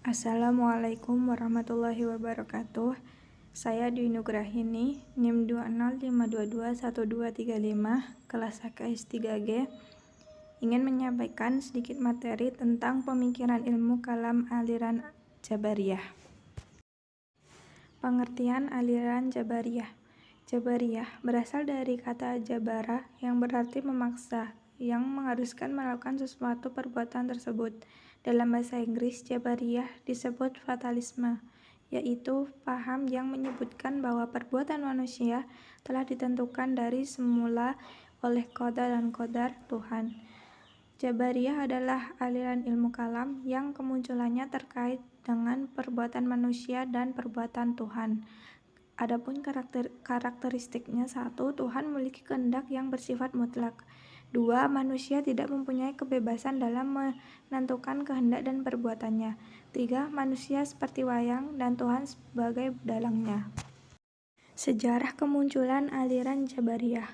Assalamualaikum warahmatullahi wabarakatuh. Saya Dwi Nugrahini, NIM 205221235, kelas HKS 3G, ingin menyampaikan sedikit materi tentang pemikiran ilmu kalam aliran Jabariyah. Pengertian aliran Jabariyah. Jabariyah berasal dari kata jabara yang berarti memaksa, yang mengharuskan melakukan sesuatu perbuatan tersebut. Dalam bahasa Inggris, Jabariyah disebut fatalisme, yaitu paham yang menyebutkan bahwa perbuatan manusia telah ditentukan dari semula oleh qada dan qadar Tuhan. Jabariyah adalah aliran ilmu kalam yang kemunculannya terkait dengan perbuatan manusia dan perbuatan Tuhan. Adapun karakteristiknya: 1. Tuhan memiliki kehendak yang bersifat mutlak. 2. Manusia tidak mempunyai kebebasan dalam menentukan kehendak dan perbuatannya. 3. Manusia seperti wayang dan Tuhan sebagai dalangnya. Sejarah kemunculan aliran Jabariyah.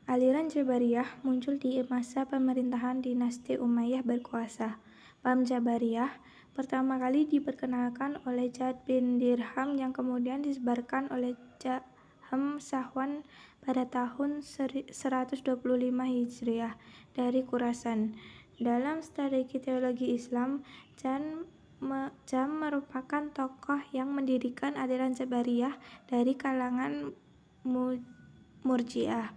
Aliran Jabariyah muncul di masa pemerintahan dinasti Umayyah berkuasa. Paham Jabariyah pertama kali diperkenalkan oleh Ja'd bin Dirham yang kemudian disebarkan oleh Jahm Safwan pada tahun 125 Hijriah dari Khurasan. Dalam strategi teologi Islam, Jahm merupakan tokoh yang mendirikan aliran Jabariyah dari kalangan Murji'ah.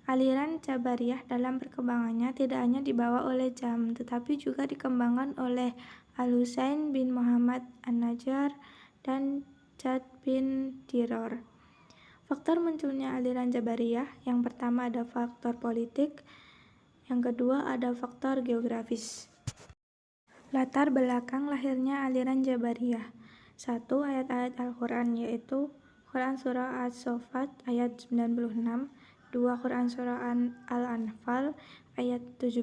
Aliran Jabariyah dalam perkembangannya tidak hanya dibawa oleh Jahm, tetapi juga dikembangkan oleh Al-Husain bin Muhammad An-Najjar dan Ja'd bin Diror. Faktor munculnya aliran Jabariyah: yang pertama ada faktor politik, yang kedua ada faktor geografis. Latar belakang lahirnya aliran Jabariyah. 1. Ayat-ayat Al-Quran, yaitu Quran Surah As-Saffat ayat 96, 2. Quran Surah Al-Anfal ayat 17,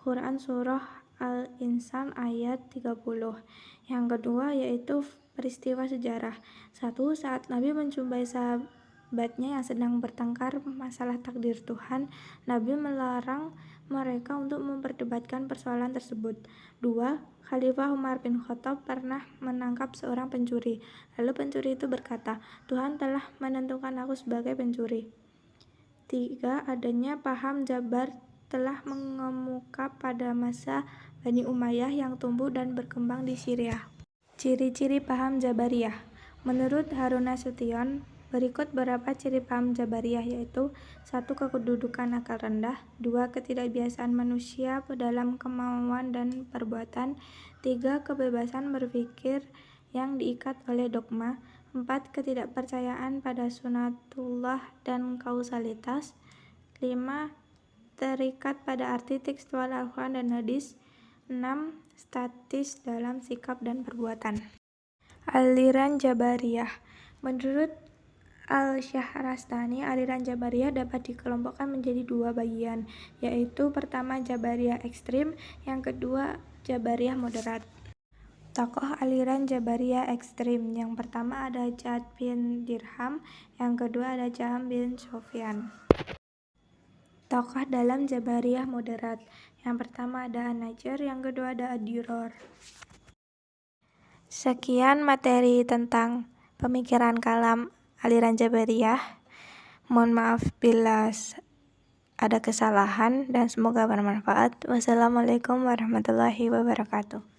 Quran Surah Al-Insan ayat 30. Yang kedua yaitu peristiwa sejarah. 1. Saat Nabi menjumpai sahabatnya yang sedang bertengkar masalah takdir Tuhan, Nabi melarang mereka untuk memperdebatkan persoalan tersebut. 2. Khalifah Umar bin Khattab pernah menangkap seorang pencuri. Lalu pencuri itu berkata, "Tuhan telah menentukan aku sebagai pencuri." 3. Adanya paham Jabar telah mengemuka pada masa Bani Umayyah yang tumbuh dan berkembang di Syria. Ciri-ciri paham Jabariyah. Menurut Harun Nasution, berikut beberapa ciri paham Jabariyah, yaitu 1. Kedudukan akal rendah. 2. Ketidakbiasaan manusia dalam kemauan dan perbuatan. 3. Kebebasan berpikir yang diikat oleh dogma. 4. Ketidakpercayaan pada sunatullah dan kausalitas. 5. Terikat pada arti tekstual Al-Quran dan hadis. 6. Statis dalam sikap dan perbuatan. Aliran Jabariyah. Menurut Al-Syahrastani, aliran Jabariyah dapat dikelompokkan menjadi 2 bagian, yaitu pertama Jabariyah ekstrim, yang kedua Jabariyah moderat. Tokoh aliran Jabariyah ekstrim: yang pertama ada Ja'd bin Dirham, yang kedua ada Jahm bin Sofyan. Tokoh dalam Jabariyah moderat: yang pertama ada An-Najjar, yang kedua ada Ad-Diror. Sekian materi tentang pemikiran kalam aliran Jabariyah. Mohon maaf bila ada kesalahan dan semoga bermanfaat. Wassalamualaikum warahmatullahi wabarakatuh.